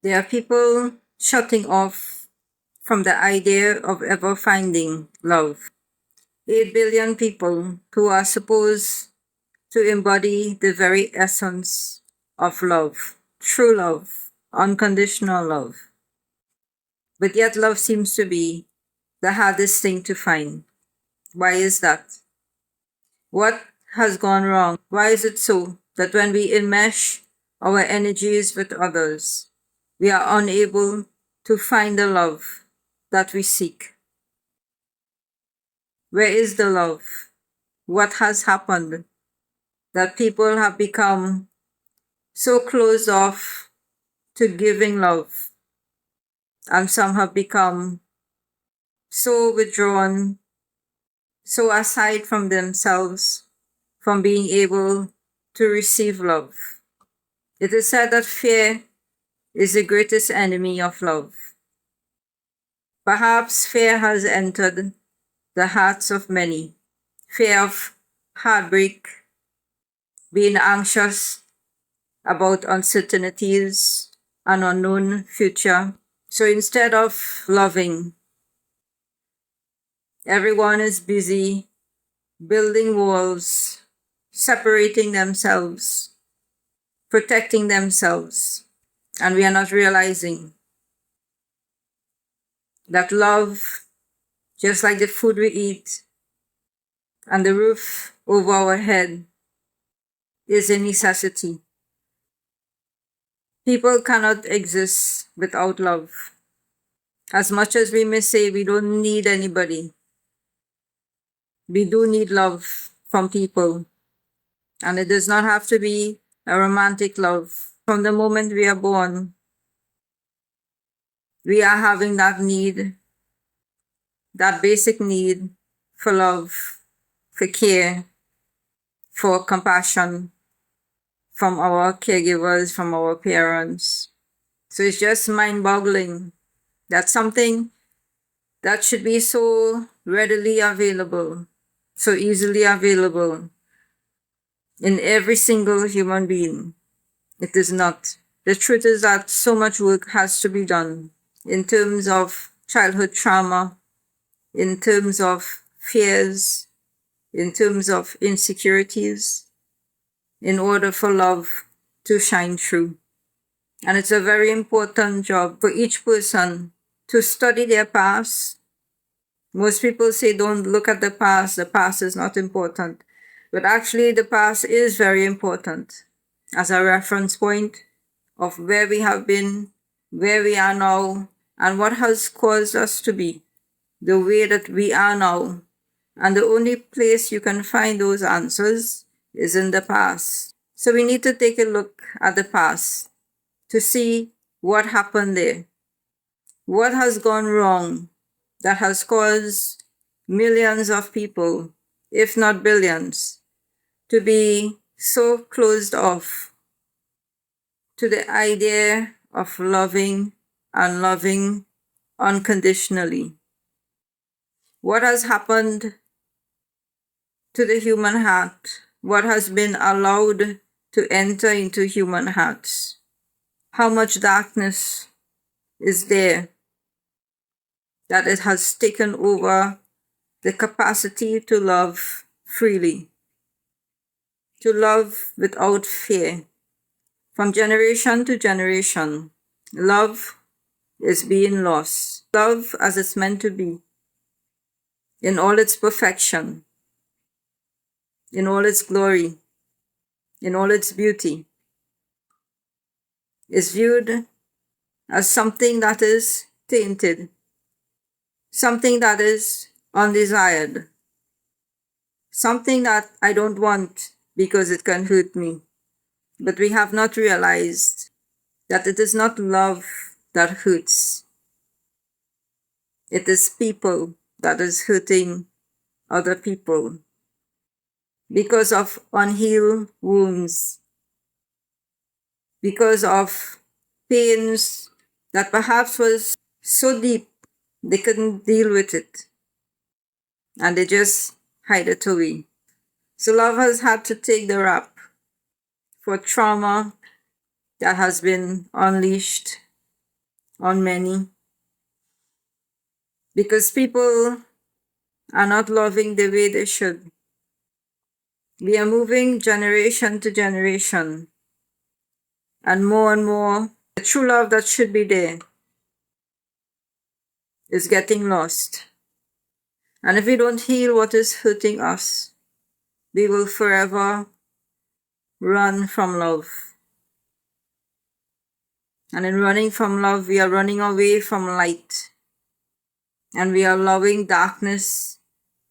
There are people shutting off from the idea of ever finding love. 8 billion people who are supposed to embody the very essence of love, true love, unconditional love. But yet, love seems to be the hardest thing to find. Why is that? What has gone wrong? Why is it so that when we enmesh our energies with others, we are unable to find the love that we seek? Where is the love? What has happened that people have become so closed off to giving love, and some have become so withdrawn, so aside from themselves, from being able to receive love? It is said that fear is the greatest enemy of love. Perhaps fear has entered the hearts of many. Fear of heartbreak, being anxious about uncertainties, an unknown future. So instead of loving, everyone is busy building walls, separating themselves, protecting themselves. And we are not realizing that love, just like the food we eat and the roof over our head, is a necessity. People cannot exist without love. As much as we may say we don't need anybody, we do need love from people. And it does not have to be a romantic love. From the moment we are born, we are having that need, that basic need for love, for care, for compassion from our caregivers, from our parents. So it's just mind boggling that something that should be so readily available, so easily available in every single human being, it is not. The truth is that so much work has to be done in terms of childhood trauma, in terms of fears, in terms of insecurities, in order for love to shine through. And it's a very important job for each person to study their past. Most people say don't look at the past is not important. But actually, the past is very important as a reference point of where we have been, where we are now, and what has caused us to be the way that we are now. And the only place you can find those answers is in the past. So we need to take a look at the past to see what happened there. What has gone wrong that has caused millions of people, if not billions, to be so closed off to the idea of loving and loving unconditionally? What has happened to the human heart? What has been allowed to enter into human hearts? How much darkness is there that it has taken over the capacity to love freely, to love without fear? From generation to generation, love is being lost. Love as it's meant to be, in all its perfection, in all its glory, in all its beauty, is viewed as something that is tainted, something that is undesired, something that I don't want because it can hurt me. But we have not realized that it is not love that hurts. It is people that is hurting other people because of unhealed wounds, because of pains that perhaps was so deep they couldn't deal with it and they just hide it away. So love has had to take the rap for trauma that has been unleashed on many, because people are not loving the way they should. We are moving generation to generation, and more, the true love that should be there is getting lost. And if we don't heal what is hurting us, we will forever run from love. And in running from love, we are running away from light. And we are allowing darkness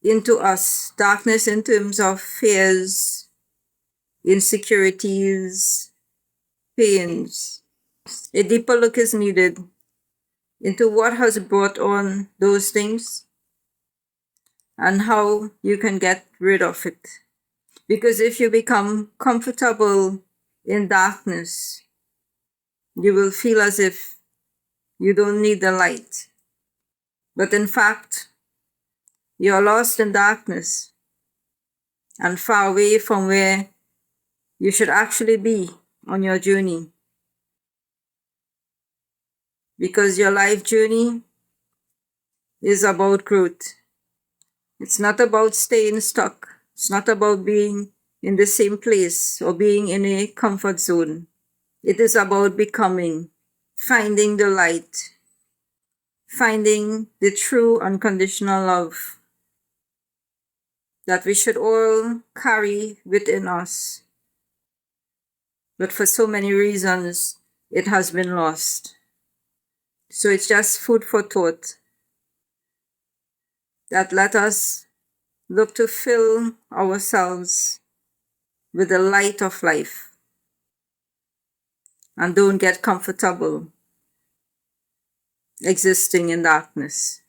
into us. Darkness in terms of fears, insecurities, pains. A deeper look is needed into what has brought on those things and how you can get rid of it. Because if you become comfortable in darkness, you will feel as if you don't need the light. But in fact, you're lost in darkness and far away from where you should actually be on your journey. Because your life journey is about growth. It's not about staying stuck. It's not about being in the same place or being in a comfort zone. It is about becoming, finding the light, finding the true unconditional love that we should all carry within us. But for so many reasons, it has been lost. So it's just food for thought that let us look to fill ourselves with the light of life and don't get comfortable existing in darkness.